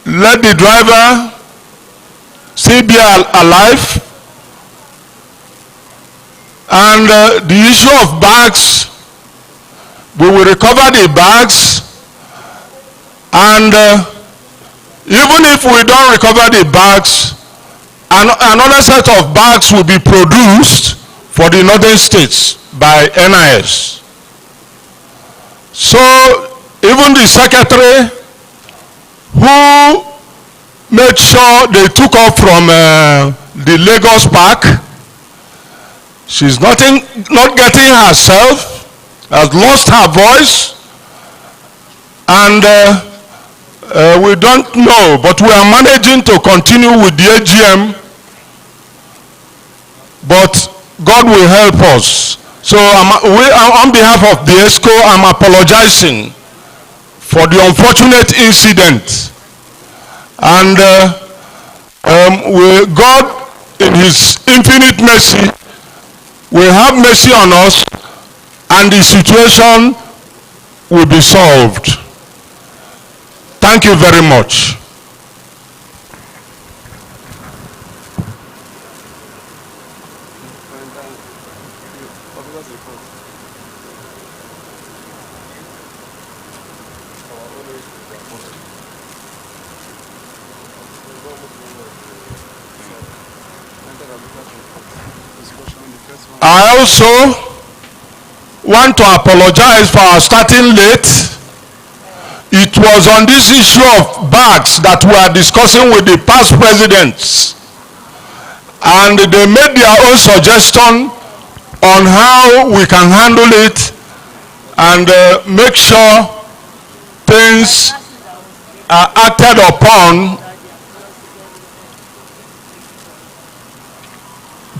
let the driver still be alive. And the issue of bags, we will recover the bags, and even if we don't recover the bags, another set of bags will be produced for the northern states by NIS. So even the secretary who made sure they took off from the Lagos Park, she's not getting herself, has lost her voice, and we don't know, but we are managing to continue with the AGM, but God will help us. So on behalf of the ESCO, I'm apologizing for the unfortunate incident. And God, in his infinite mercy, will have mercy on us, and the situation will be solved. Thank you very much. I also want to apologize for our starting late. It was on this issue of bags that we are discussing with the past presidents, and they made their own suggestion on how we can handle it and make sure things are acted upon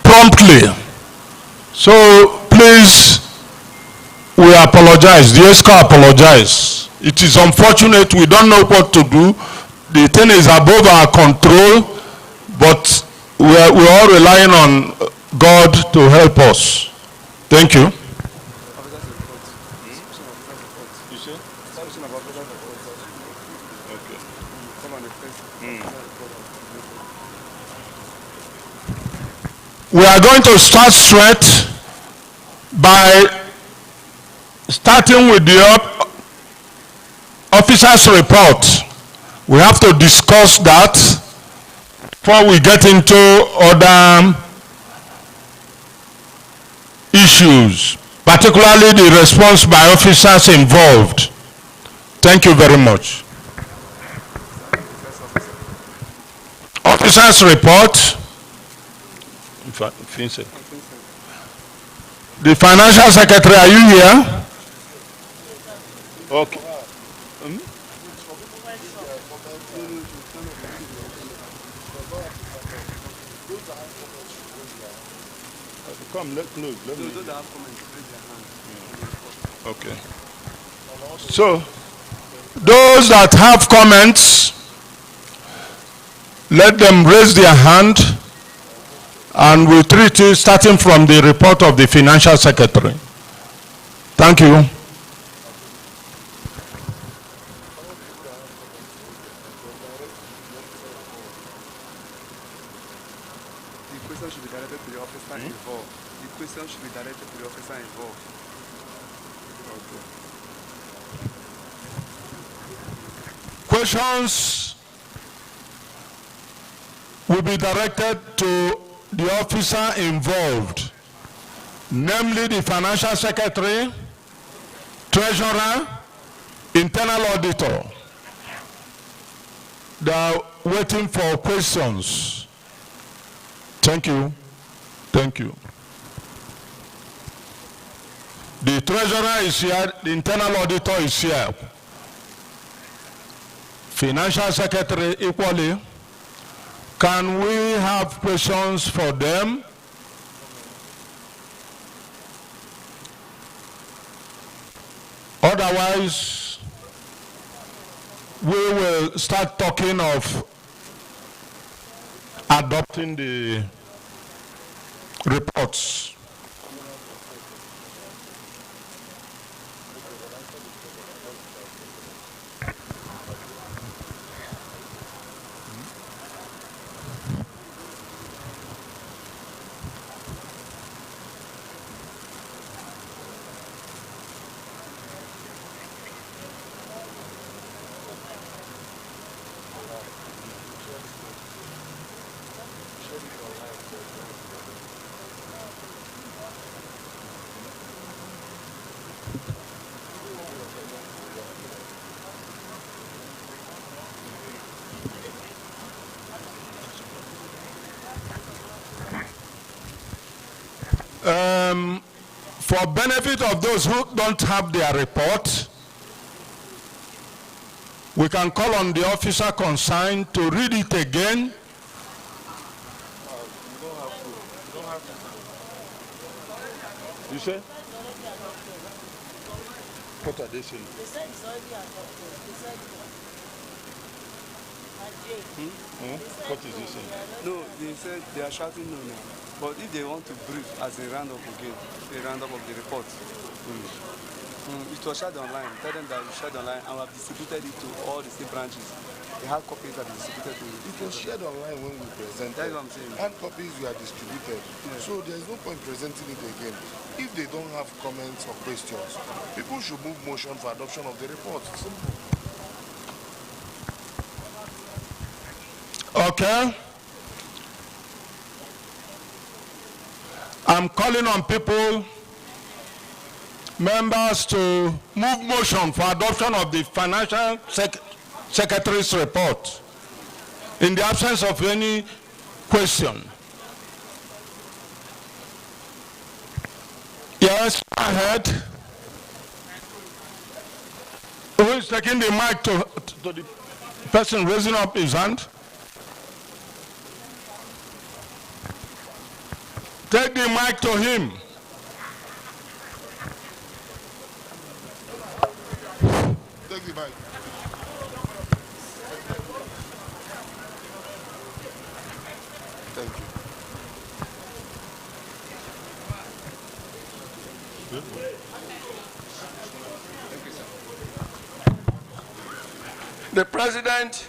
promptly. So please, we apologize. The ESCO apologize. It is unfortunate. We don't know what to do. The thing is above our control, but we're all relying on God to help us. Thank you. We are going to start straight by starting with the officer's report. We have to discuss that before we get into other issues, particularly the response by officers involved. Thank you very much. Officer's report. The Financial Secretary, are you here? Okay. Come, let close. Okay. So, those that have comments, let them raise their hand, and we'll treat it starting from the report of the Financial Secretary. Thank you. The question should be directed to the officer involved. The question should be directed to the officer involved. Okay. Questions will be directed to the officer involved, namely the Financial Secretary, Treasurer, Internal Auditor. They are waiting for questions. Thank you. Thank you. The Treasurer is here, the Internal Auditor is here. Financial Secretary equally. Can we have questions for them? Otherwise, we will start talking of adopting the reports. For benefit of those who don't have their report, we can call on the officer concerned to read it again. You don't have to. You say? What are they saying? They said it's already adopted. They said What is he saying? No, they said they are shouting no now. But if they want to brief as a roundup again, a roundup of the report, it was shared online. Tell them that we shared online and we have distributed it to all the state branches. They have copies that are distributed to It was shared online when we presented. That's what I'm saying. And copies were distributed. Yeah. So So there's no point presenting it again. If they don't have comments or questions, people should move motion for adoption of the report. Simple. Okay. I'm calling on people, members, to move motion for adoption of the Financial Secretary's report in the absence of any question. Yes, go ahead. Who is taking the mic to the person raising up his hand? Take the mic to him. Take the mic. Thank you. The President,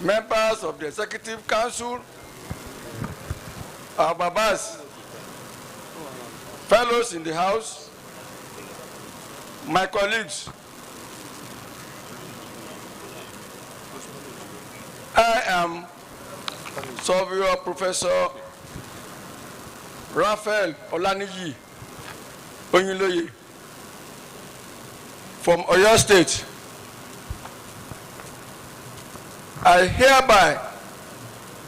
members of the Executive Council, our Babas, fellows in the House, my colleagues, I am Surveyor Professor Raphael Olaniji Oyinloye from Oyo State. I hereby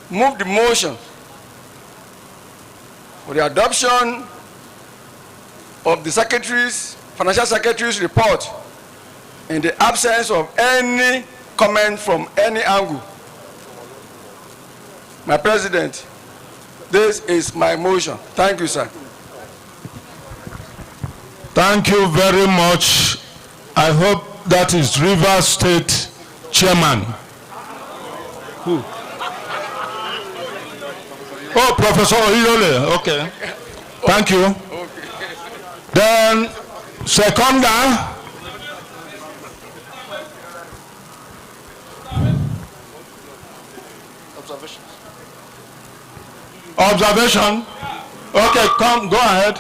move the motion for the adoption of the Financial Secretary's report in the absence of any comment from any angle. My President, this is my motion. Thank you, sir. Thank you very much. I hope that is Rivers State Chairman. Who? Oh, Professor Oyole. Okay. Thank you. Okay. Then, seconder. Observations. Observation. Okay, come, go ahead.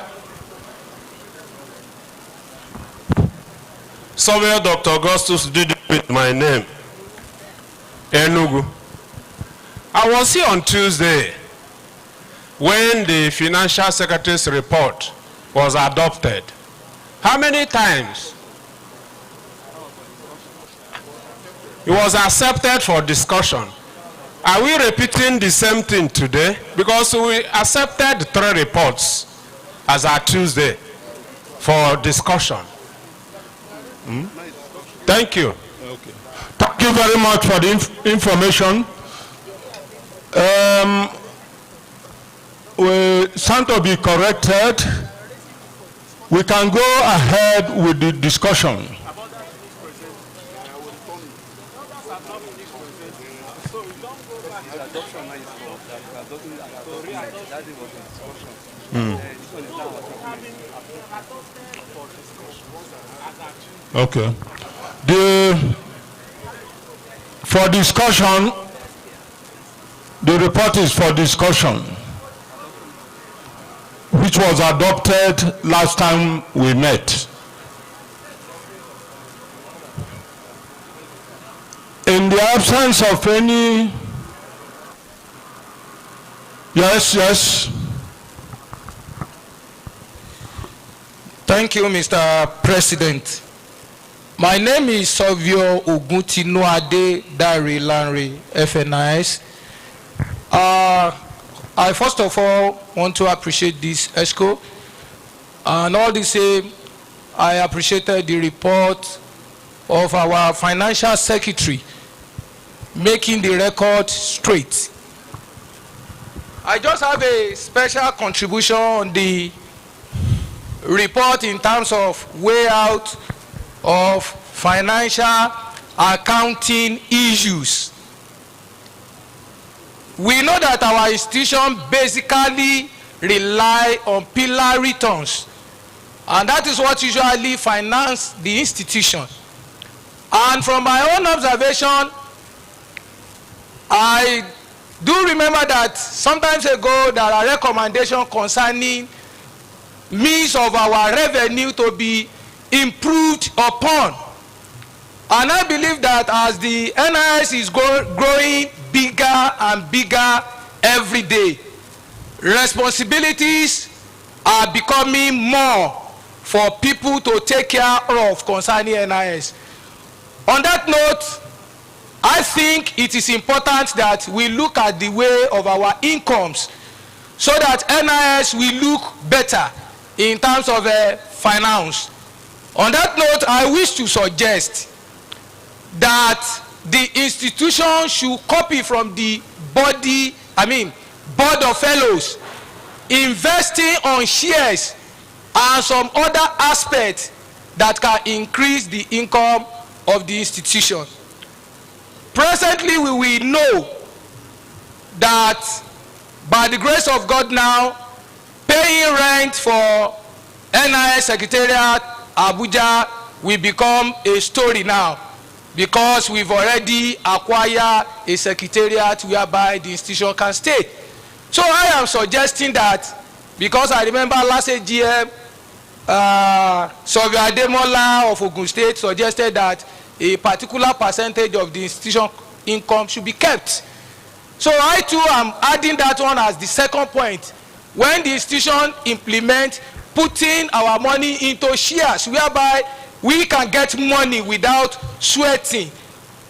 Surveyor Dr. Augustus did it with my name, Enugu. I was here on Tuesday when the Financial Secretary's report was adopted. How many times? It was accepted for discussion. Are we repeating the same thing today? Because we accepted 3 reports as our Tuesday for discussion. Thank you. Okay. Thank you very much for the information. We stand to be corrected. We can go ahead with the discussion. Okay. For discussion, the report is for discussion, which was adopted last time we met. In the absence of any, yes. Thank you, Mr. President. My name is Savio Oguntinuade Dari Lanre, FNIS. I first of all want to appreciate this ESCO, and all the same, I appreciated the report of our financial secretary making the record straight. I just have a special contribution on the report in terms of way out of financial accounting issues. We know that our institution basically rely on pillar returns, and that is what usually finance the institution. And from my own observation, I do remember that sometimes ago there are recommendations concerning means of our revenue to be improved upon. And I believe that as the NIS is growing bigger and bigger every day, responsibilities are becoming more for people to take care of concerning NIS. On that note, I think it is important that we look at the way of our incomes so that NIS will look better in terms of finance. On that note, I wish to suggest that the institution should copy from the board of fellows, investing on shares and some other aspects that can increase the income of the institution. Presently, we will know that by the grace of God now, paying rent for NIS Secretariat Abuja will become a story now, because we've already acquired a secretariat whereby the institution can stay. So I am suggesting that, because I remember last AGM, Sylvia Ademola of Ogun State suggested that a particular percentage of the institution income should be kept. So I too am adding that one as the second point. When the institution implement putting our money into shares, whereby we can get money without sweating.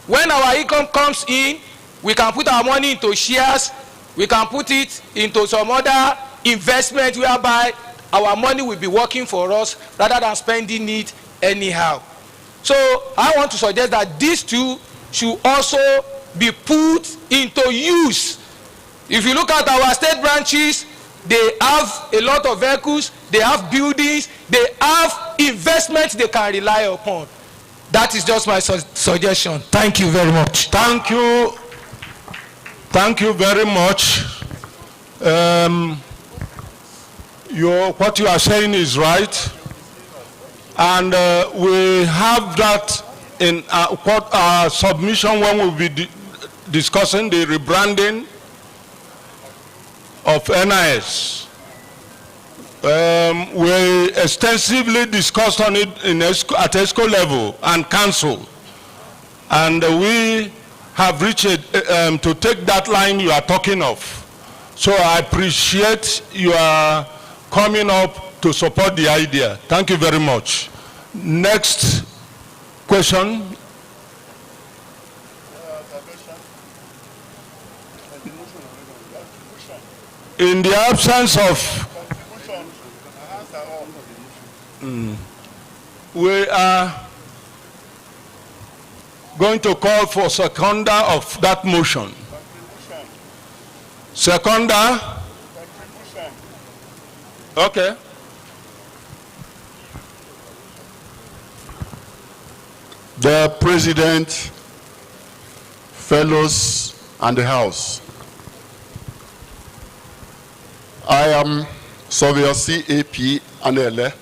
When our income comes in, we can put our money into shares, we can put it into some other investment whereby our money will be working for us rather than spending it anyhow. So I want to suggest that these two should also be put into use. If you look at our state branches, they have a lot of vehicles, they have buildings, they have investments they can rely upon. That is just my suggestion. Thank you very much. Thank you. Thank you very much. What you are saying is right. And we have that in our submission when we'll be discussing the rebranding of NIS. We extensively discussed on it at ESCO level and council. And we have reached to take that line you are talking of. So I appreciate your coming up to support the idea. Thank you very much. Next question. In the absence of, we are going to call for seconder of that motion. Seconder? Okay. The President, fellows, and the House. I am Surveyor CAP Anele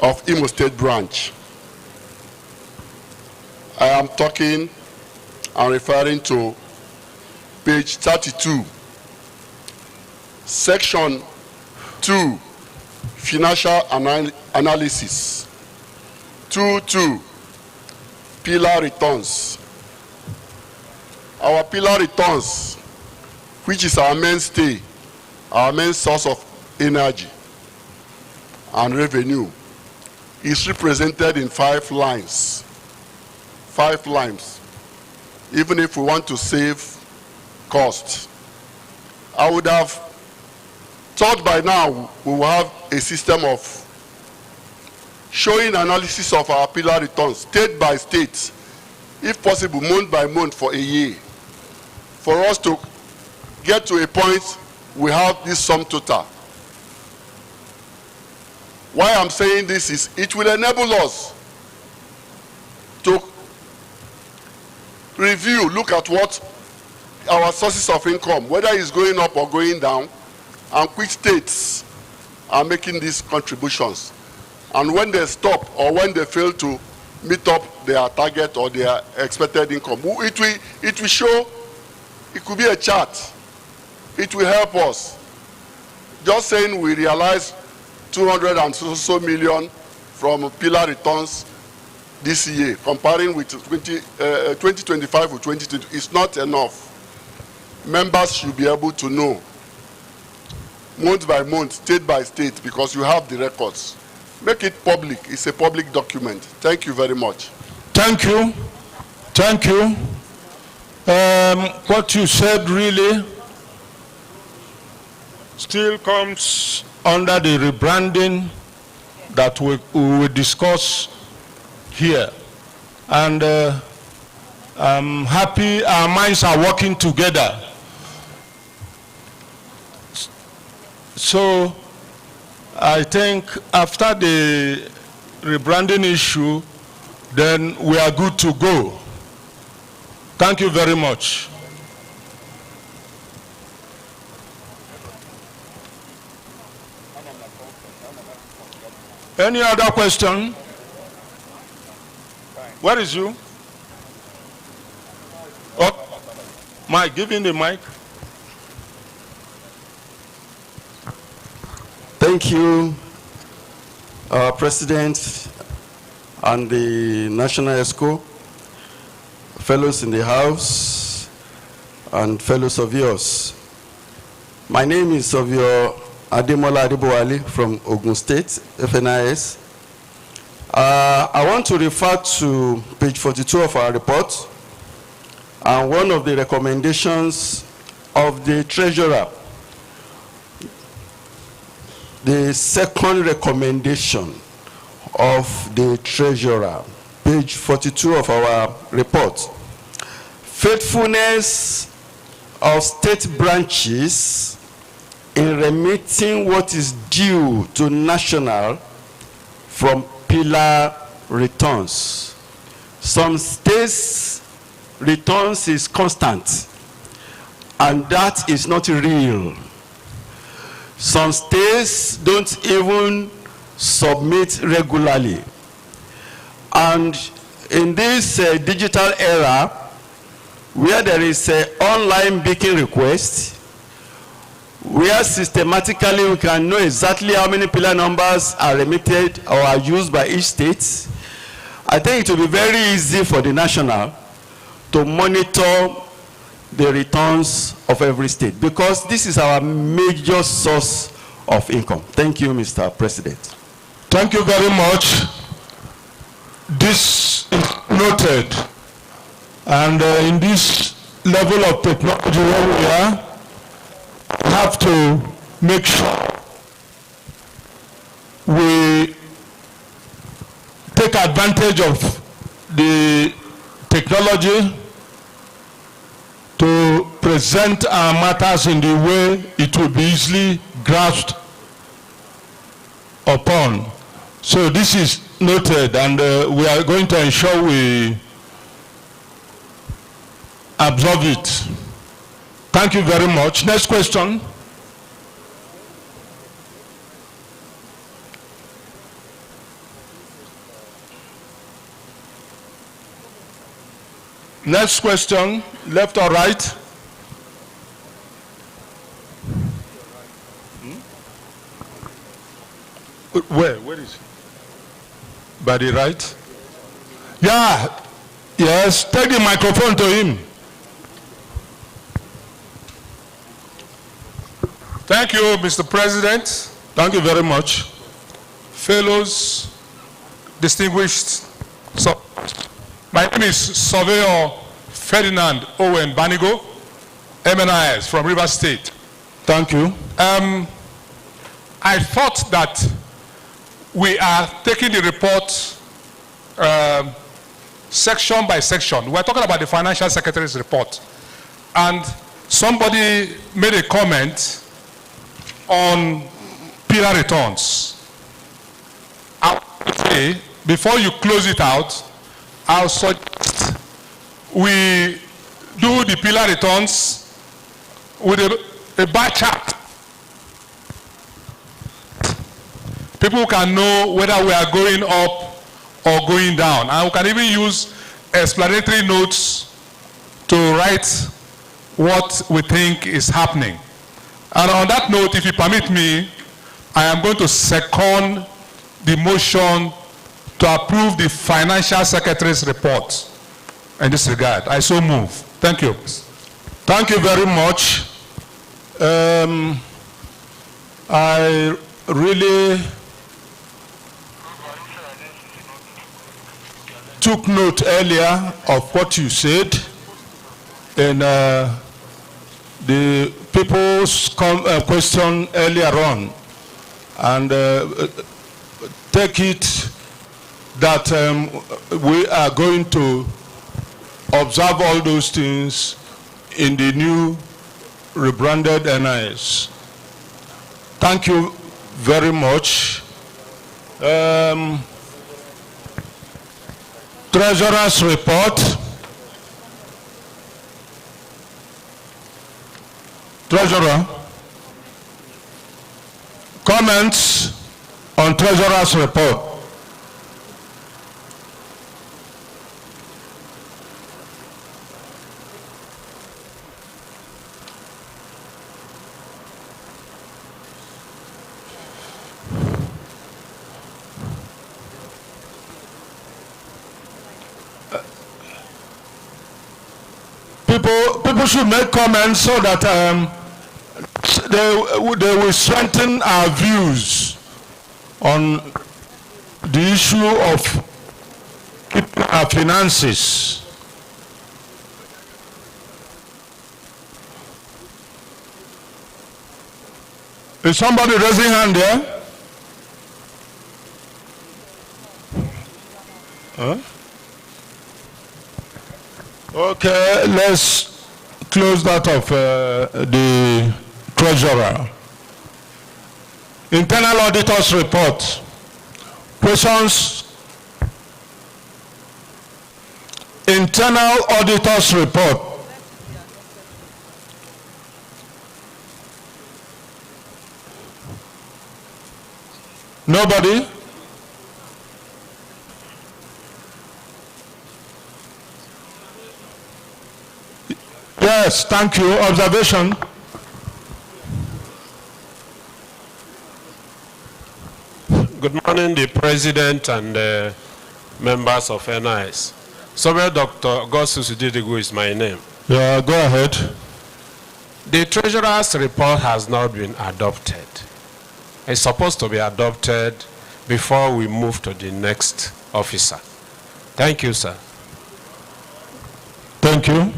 of Imo State Branch. I am talking and referring to page 32, section 2, financial analysis, 2.2, pillar returns. Our pillar returns, which is our mainstay, our main source of energy, and revenue is represented in 5 lines. 5 lines. Even if we want to save costs, I would have thought by now we will have a system of showing analysis of our pillar returns state by state, if possible month by month for a year, for us to get to a point we have this sum total. Why I'm saying this is it will enable us to review, look at what our sources of income, whether it's going up or going down, and which states are making these contributions. And when they stop or when they fail to meet up their target or their expected income, it will show, it could be a chart. It will help us. Just saying we realize 200 and so million from pillar returns this year, comparing with 2025 with 2020, is not enough. Members should be able to know month by month, state by state, because you have the records. Make it public. It's a public document. Thank you very much. Thank you. Thank you. What you said really still comes under the rebranding that we will discuss here. And I'm happy our minds are working together. So I think after the rebranding issue, then we are good to go. Thank you very much. Any other question? Where is you? Oh, Mike, give him the mic. Thank you, President and the National ESCO, fellows in the House, and fellow surveyors. My name is Surveyor Ademola Adebowale from Ogun State, FNIS. I want to refer to page 42 of our report, and one of the recommendations of the Treasurer. The second recommendation of the Treasurer, page 42 of our report. Faithfulness of state branches in remitting what is due to national from pillar returns. Some states' returns is constant, and that is not real. Some states don't even submit regularly. And in this digital era, where there is an online booking request, where systematically we can know exactly how many pillar numbers are remitted or are used by each state, I think it will be very easy for the national to monitor the returns of every state, because this is our major source of income. Thank you, Mr. President. Thank you very much. This is noted. And in this level of technology where we are, we have to make sure we take advantage of the technology to present our matters in the way it will be easily grasped upon. So this is noted, and we are going to ensure we absorb it. Thank you very much. Next question. Next question, left or right? Where is he? By the right? Yeah, yes, take the microphone to him. Thank you, Mr. President. Thank you very much. fellows, distinguished, my name is Surveyor Ferdinand Owen Banigo, MNIS from Rivers State. Thank you. I thought that we are taking the report section by section. We're talking about the Financial Secretary's report. And somebody made a comment on pillar returns. I would say, before you close it out, I'll suggest we do the pillar returns with a bar chart. People can know whether we are going up or going down. And we can even use explanatory notes to write what we think is happening. And on that note, if you permit me, I am going to second the motion to approve the Financial Secretary's report in this regard. I so move. Thank you. Thank you very much. I really took note earlier of what you said in the people's question earlier on, and take it that we are going to observe all those things in the new rebranded NIS. Thank you very much. Treasurer's report. Treasurer. Comments on Treasurer's report. People should make comments so that they will strengthen our views on the issue of keeping our finances. Is somebody raising hand there? Huh? Okay, let's close that of the treasurer. Internal auditor's report. Questions? Internal auditor's report. Nobody? Yes, thank you. Observation. Good morning, the President and members of NIS. Surveyor Dr. Augustus Udidigu is my name. Yeah, go ahead. The Treasurer's report has not been adopted. It's supposed to be adopted before we move to the next officer. Thank you, sir. Thank you.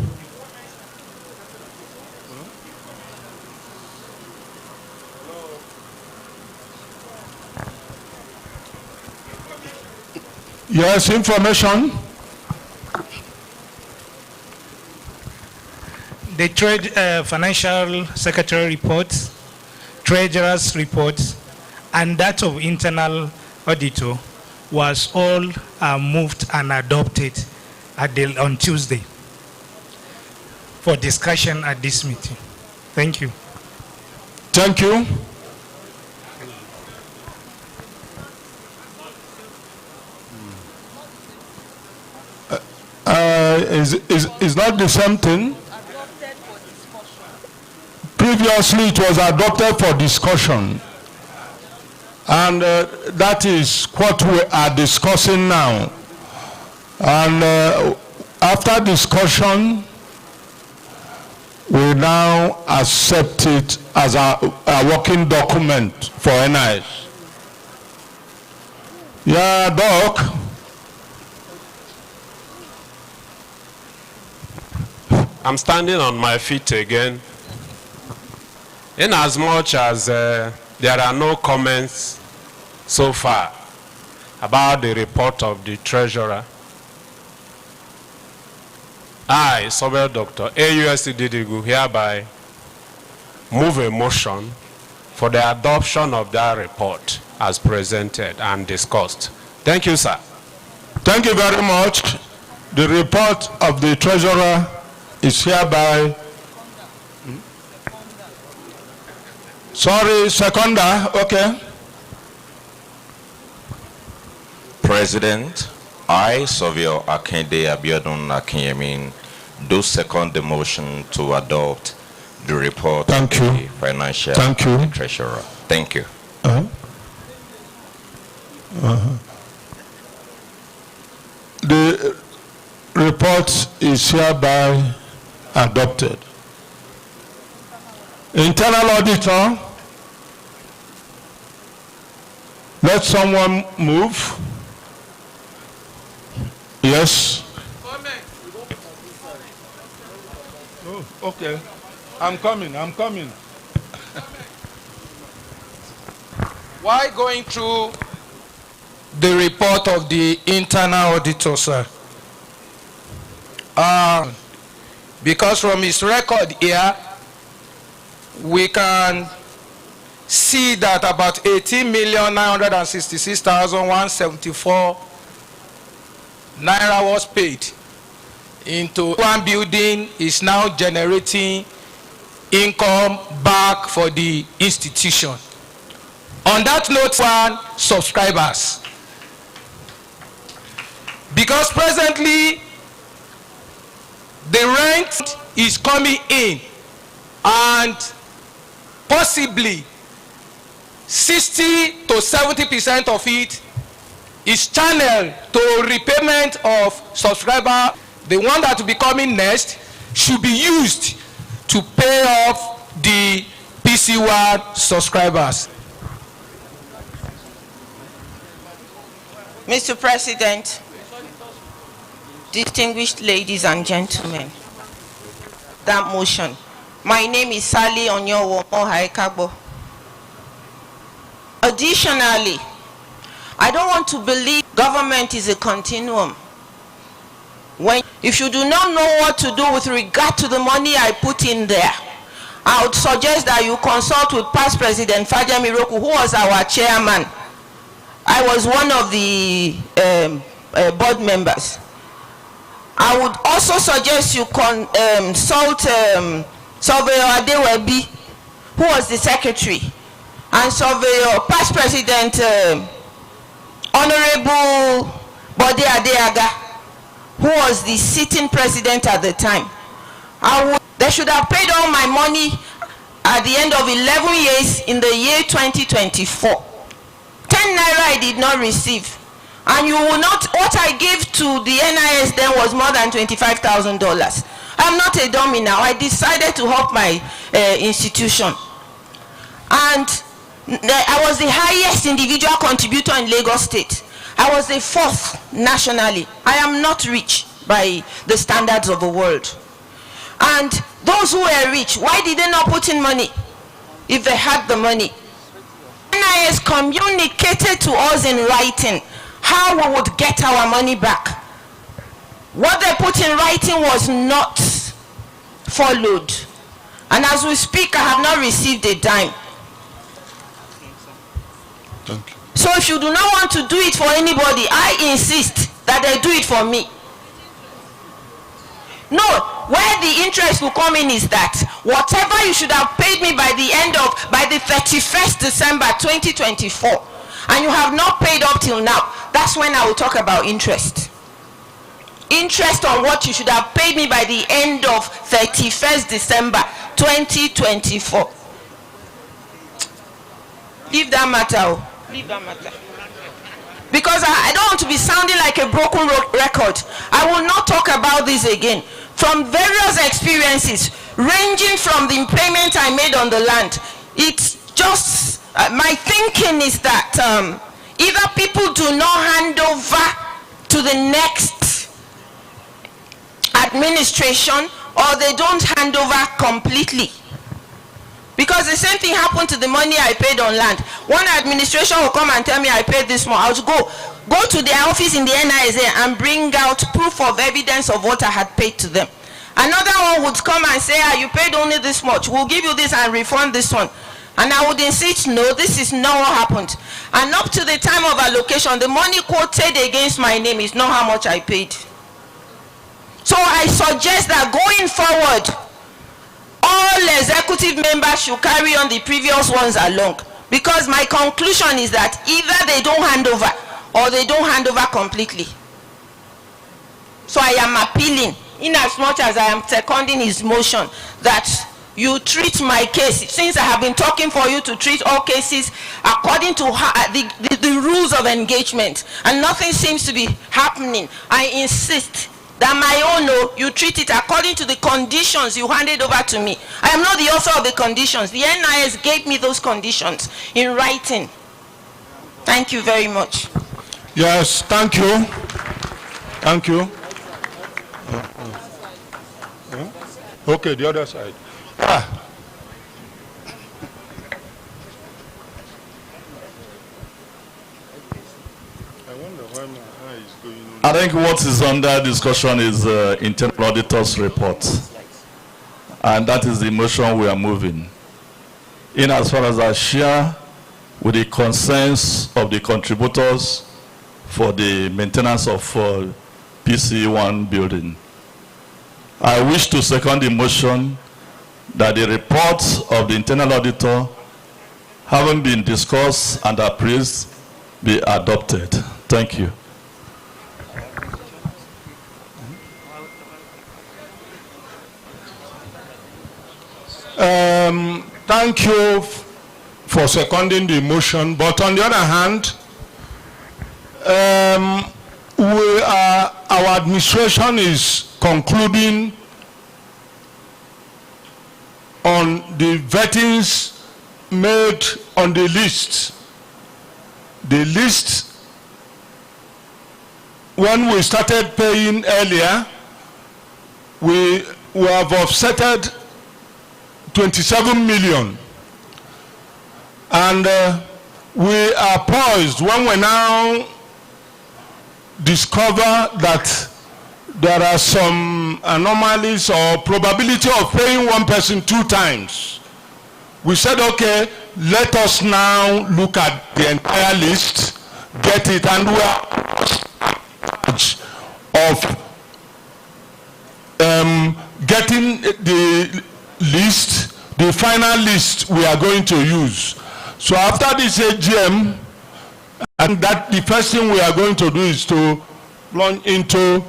Yes, information. The financial secretary reports, treasurer's reports, and that of internal auditor was all moved and adopted on Tuesday for discussion at this meeting. Thank you. Thank you. Is not the same thing? Previously, it was adopted for discussion. And that is what we are discussing now. And after discussion, we now accept it as a working document for NIS. Yeah, Doc. I'm standing on my feet again. In as much as there are no comments so far about the report of the treasurer, I, Surveyor Dr. AUSC Didigu, hereby move a motion for the adoption of that report as presented and discussed. Thank you, sir. Thank you very much. The report of the treasurer is hereby. Sorry, seconder, okay. President, I, Surveyor Akinde Abiodun Akinyemin, do second the motion to adopt the report of the financial treasurer. Thank you. The report is hereby adopted. Internal auditor, let someone move. Yes. Oh, okay. I'm coming. While going through the report of the internal auditor, sir, because from his record here, we can see that about 18,966,174 naira was paid into one building, is now generating income back for the institution. On that note, one, subscribers. Because presently, the rent is coming in and possibly 60 to 70% of it is channeled to repayment of subscriber. The one that will be coming next should be used to pay off the PC1 subscribers. Mr. President, distinguished ladies and gentlemen, that motion. My name is Sally Onyowo Haikagbo. Additionally, I don't want to believe government is a continuum. If you do not know what to do with regard to the money I put in there, I would suggest that you consult with past President Fajemi Roku, who was our chairman. I was one of the board members. I would also suggest you consult Surveyor Adewebi, who was the secretary, and Surveyor past President Honorable Bode Adeaga, who was the sitting president at the time. They should have paid all my money at the end of 11 years in the year 2024. 10 naira I did not receive. And you will not, what I gave to the NIS then was more than $25,000. I'm not a dummy now. I decided to help my institution. And I was the highest individual contributor in Lagos State. I was the 4th nationally. I am not rich by the standards of the world. And those who were rich, why did they not put in money if they had the money? NIS communicated to us in writing how we would get our money back. What they put in writing was not followed. And as we speak, I have not received a dime. Thank you. So if you do not want to do it for anybody, I insist that they do it for me. No, where the interest will come in is that whatever you should have paid me by the 31st December 2024, and you have not paid up till now, that's when I will talk about interest. Interest on what you should have paid me by the end of 31st December 2024. Leave that matter. Leave that matter. Because I don't want to be sounding like a broken record. I will not talk about this again. From various experiences, ranging from the payment I made on the land, it's just, my thinking is that Either people do not hand over to the next administration, or they don't hand over completely. Because the same thing happened to the money I paid on land. One administration will come and tell me I paid this more. I would go to their office in the NISA and bring out proof of evidence of what I had paid to them. Another one would come and say, you paid only this much. We'll give you this and refund this one. And I would insist, no, this is not what happened. And up to the time of allocation, the money quoted against my name is not how much I paid. So I suggest that going forward, all executive members should carry on the previous ones along. Because my conclusion is that either they don't hand over or they don't hand over completely. So I am appealing, in as much as I am seconding his motion, that you treat my case, since I have been talking for you to treat all cases according to the rules of engagement, and nothing seems to be happening. I insist that my own, you treat it according to the conditions you handed over to me. I am not the author of the conditions. The NIS gave me those conditions in writing. Thank you very much. Yes, thank you. Thank you. Okay, the other side. I think what is under discussion is internal auditor's report, and that is the motion we are moving. In as far as I share with the concerns of the contributors for the maintenance of PC1 building, I wish to second the motion that the reports of the internal auditor, having been discussed and appraised, be adopted. Thank you. Thank you for seconding the motion, but on the other hand, our administration is concluding on the vettings made on the list. The list, when we started paying earlier, we have offsetted 27 million. And we are poised when we now discover that there are some anomalies or probability of paying one person 2 times. We said, okay, let us now look at the entire list, get it, and we are of getting the list, the final list we are going to use. So after this AGM, and that the first thing we are going to do is to launch into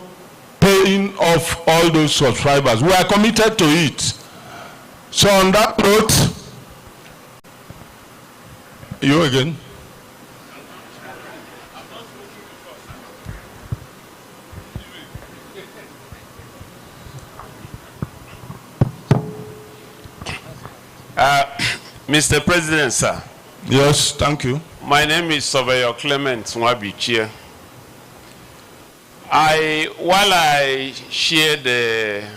paying off all those subscribers. We are committed to it. So on that note, you again. Mr. President, sir. Yes, thank you. My name is Surveyor Clement Nwabichie. While I share the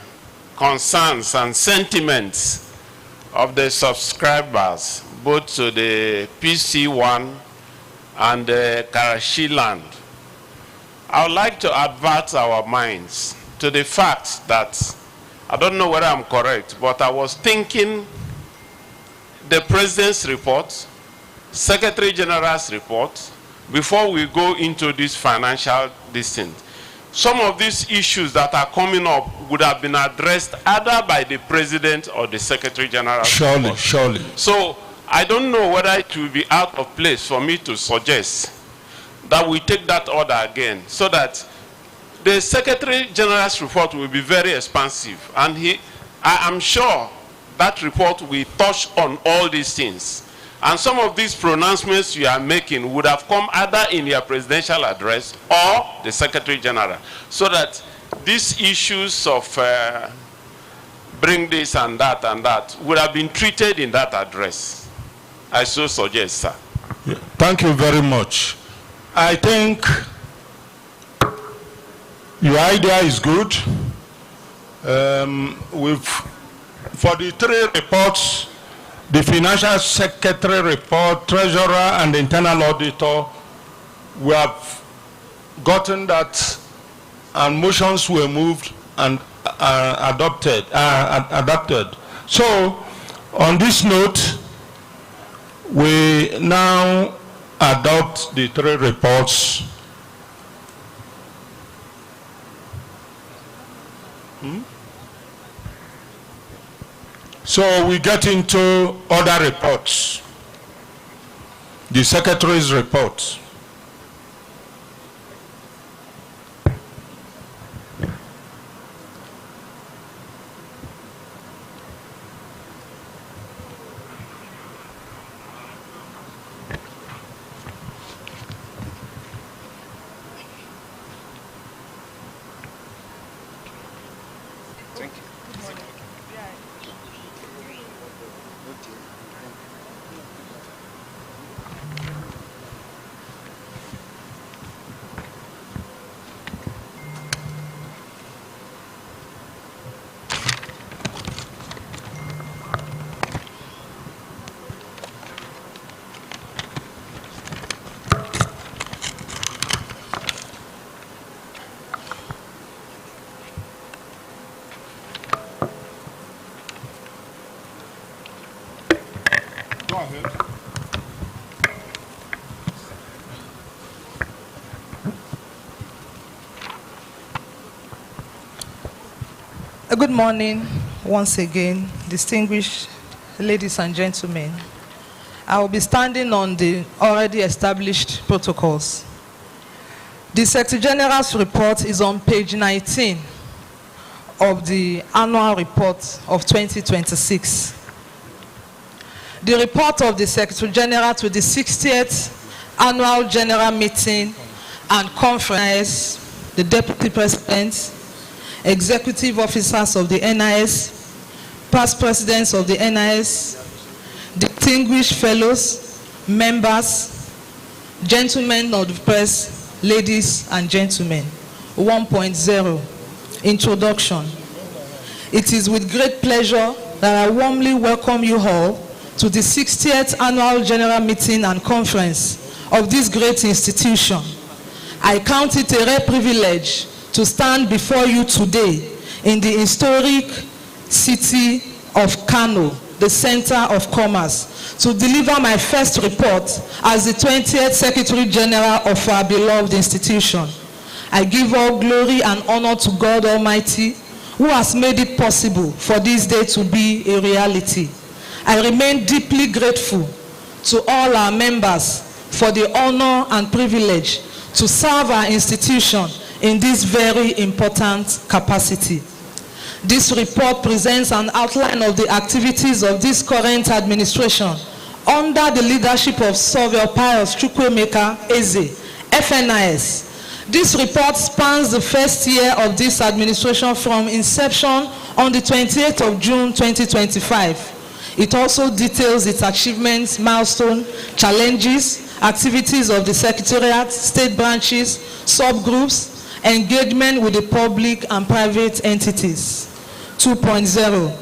concerns and sentiments of the subscribers, both to the PC1 and the Karachi land, I would like to advert our minds to the fact that, I don't know whether I'm correct, but I was thinking the President's report, Secretary General's report, before we go into this financial distance. Some of these issues that are coming up would have been addressed either by the President or the Secretary General. Surely, surely. So I don't know whether it will be out of place for me to suggest that we take that order again, so that the Secretary General's report will be very expansive, and I am sure that report will touch on all these things. And some of these pronouncements you are making would have come either in your presidential address or the Secretary General, so that these issues of bring this and that would have been treated in that address. I so suggest, sir. Yeah. Thank you very much. I think your idea is good. For the 3 reports, the Financial Secretary report, Treasurer, and the Internal Auditor, we have gotten that, and motions were moved and adopted. So, on this note, we now adopt the 3 reports. So we get into other reports. The Secretary's report. Go ahead. Good morning once again, distinguished ladies and gentlemen. I will be standing on the already established protocols. The Secretary General's report is on page 19 of the annual report of 2026. The report of the Secretary General to the 60th Annual General Meeting and Conference, the Deputy President, Executive Officers of the NIS, past Presidents of the NIS, distinguished fellows, members, gentlemen of the press, ladies and gentlemen. 1.0, Introduction. It is with great pleasure that I warmly welcome you all to the 60th Annual General Meeting and Conference of this great institution. I count it a rare privilege to stand before you today in the historic city of Kano, the center of commerce, to deliver my first report as the 20th Secretary General of our beloved institution. I give all glory and honor to God Almighty, who has made it possible for this day to be a reality. I remain deeply grateful to all our members for the honor and privilege to serve our institution in this very important capacity. This report presents an outline of the activities of this current administration under the leadership of Surveyor Pius Chukwuemeka Eze, FNIS. This report spans the first year of this administration from inception on the 28th of June 2025. It also details its achievements, milestones, challenges, activities of the Secretariat, state branches, subgroups, engagement with the public and private entities. 2.0,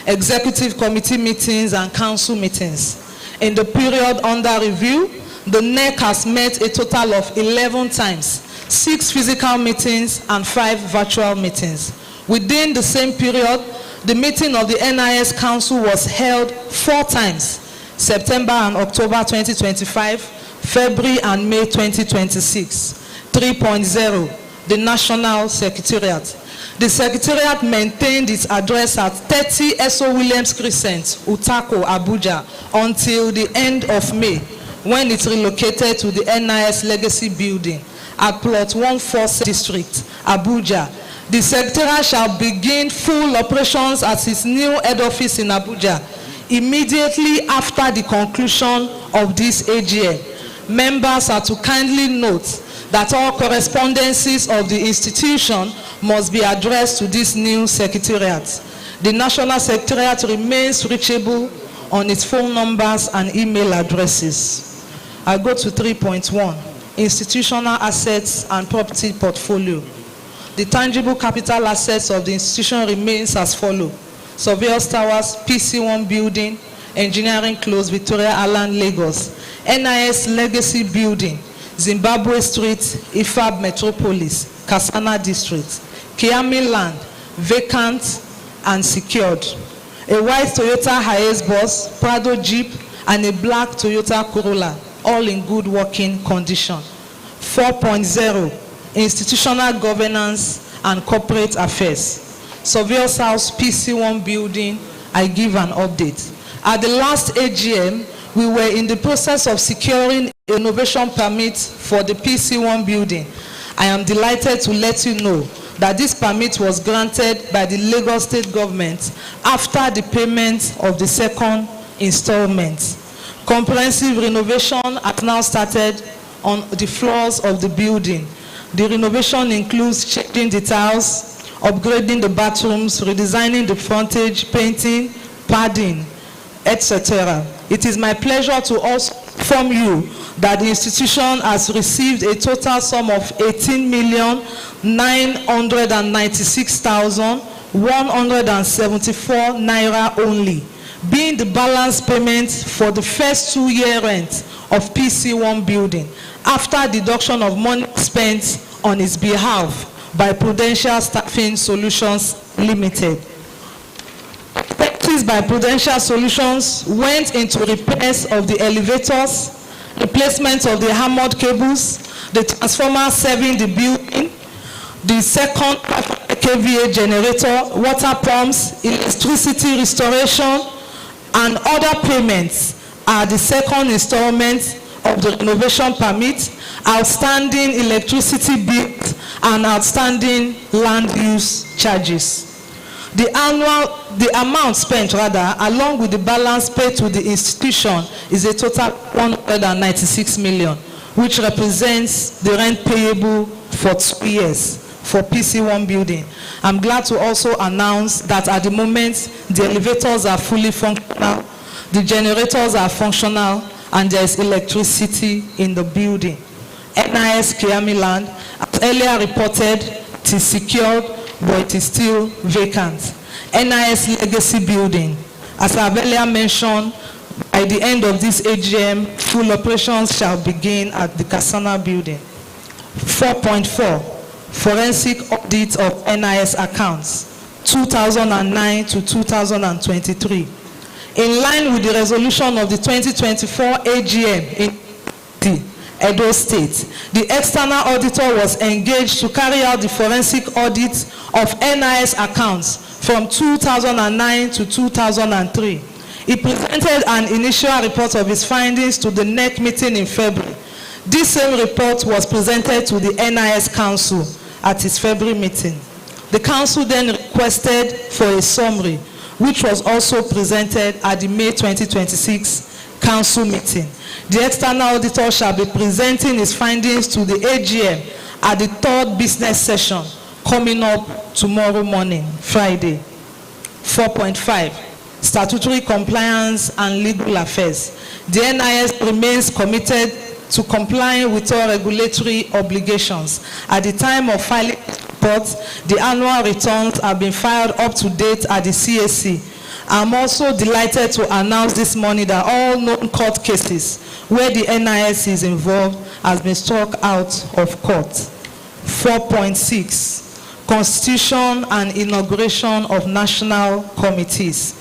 Executive Committee meetings and Council meetings. In the period under review, the NEC has met a total of 11 times, 6 physical meetings and 5 virtual meetings. Within the same period, the meeting of the NIS Council was held 4 times, September and October 2025, February and May 2026. 3.0, the National Secretariat. The Secretariat maintained its address at 30 S.O. Williams Crescent, Utako, Abuja, until the end of May, when it relocated to the NIS Legacy Building at Plot 146 District, Abuja. The Secretariat shall begin full operations at its new head office in Abuja immediately after the conclusion of this AGM. Members are to kindly note that all correspondences of the institution must be addressed to this new Secretariat. The National Secretariat remains reachable on its phone numbers and email addresses. I go to 3.1, institutional assets and property portfolio. The tangible capital assets of the institution remains as follows: Surveyors Towers, PC1 Building, Engineering Close, Victoria Island, Lagos; NIS Legacy Building, Zimbabwe Street, Ifab Metropolis, Kasana District; Kiami Land, vacant and secured; a white Toyota Hiace bus, Prado Jeep, and a black Toyota Corolla, all in good working condition. 4.0, institutional governance and corporate affairs. Surveyors House, PC1 Building, I give an update. At the last AGM, we were in the process of securing innovation permit for the PC1 building. I am delighted to let you know that this permit was granted by the Lagos State government after the payment of the second installment. Comprehensive renovation has now started on the floors of the building. The renovation includes changing the tiles, upgrading the bathrooms, redesigning the frontage, painting, padding, etc. It is my pleasure to also inform you that the institution has received a total sum of 18,996,174 naira only, being the balance payment for the first 2-year rent of PC1 building, after deduction of money spent on its behalf by Prudential Staffing Solutions Limited. Expenses by Prudential Solutions went into repairs of the elevators, replacement of the armored cables, the transformer serving the building, the second kVA generator, water pumps, electricity restoration, and other payments are the second installment of the renovation permit, outstanding electricity bills, and outstanding land use charges. The amount spent along with the balance paid to the institution is a total 196 million, which represents the rent payable for 2 years for PC1 building. I'm glad to also announce that at the moment, the elevators are fully functional, the generators are functional, and there is electricity in the building. NIS Kiami Land, as earlier reported, it is secured, but it is still vacant. NIS Legacy Building, as I have earlier mentioned, by the end of this AGM, full operations shall begin at the Kasana building. 4.4, forensic audit of NIS accounts, 2009 to 2023. In line with the resolution of the 2024 AGM in Edo State, the external auditor was engaged to carry out the forensic audit of NIS accounts from 2009 to 2003. He presented an initial report of his findings to the NEC meeting in February. This same report was presented to the NIS Council at its February meeting. The Council then requested for a summary, which was also presented at the May 2026 Council meeting. The external auditor shall be presenting his findings to the AGM at the 3rd business session coming up tomorrow morning, Friday. 4.5, statutory compliance and legal affairs. The NIS remains committed to complying with all regulatory obligations. At the time of filing reports, the annual returns have been filed up to date at the CAC. I'm also delighted to announce this morning that all known court cases where the NIS is involved has been struck out of court. 4.6, constitution and inauguration of national committees.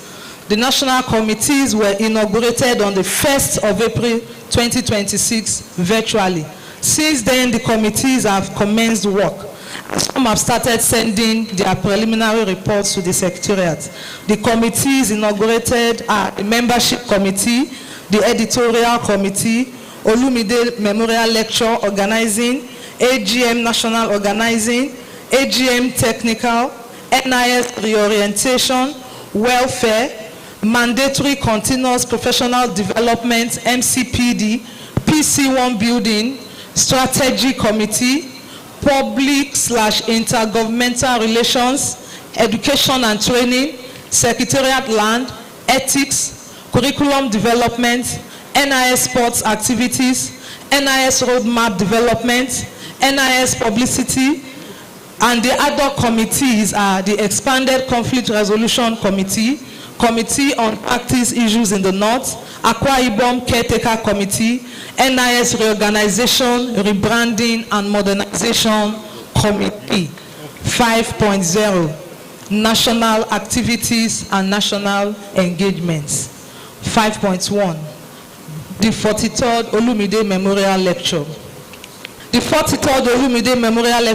The national committees were inaugurated on the 1st of April 2026 virtually. Since then, the committees have commenced work. Some have started sending their preliminary reports to the Secretariat. The committees inaugurated are the Membership Committee, the Editorial Committee, Olumide Memorial Lecture Organizing, AGM National Organizing, AGM Technical, NIS Reorientation, Welfare, Mandatory Continuous Professional Development, MCPD, PC1 Building, Strategy Committee, Public/Intergovernmental Relations, Education and Training, Secretariat Land, Ethics, Curriculum Development, NIS Sports Activities, NIS roadmap development, NIS publicity, and the other committees are the Expanded Conflict Resolution Committee, Committee on Practice Issues in the North, Akwa Ibom Caretaker Committee, NIS Reorganization, Rebranding, and Modernization Committee. 5.0, National Activities and National Engagements. 5.1, the 43rd Olumide Memorial Lecture. The 43rd Olumide Memorial Lecture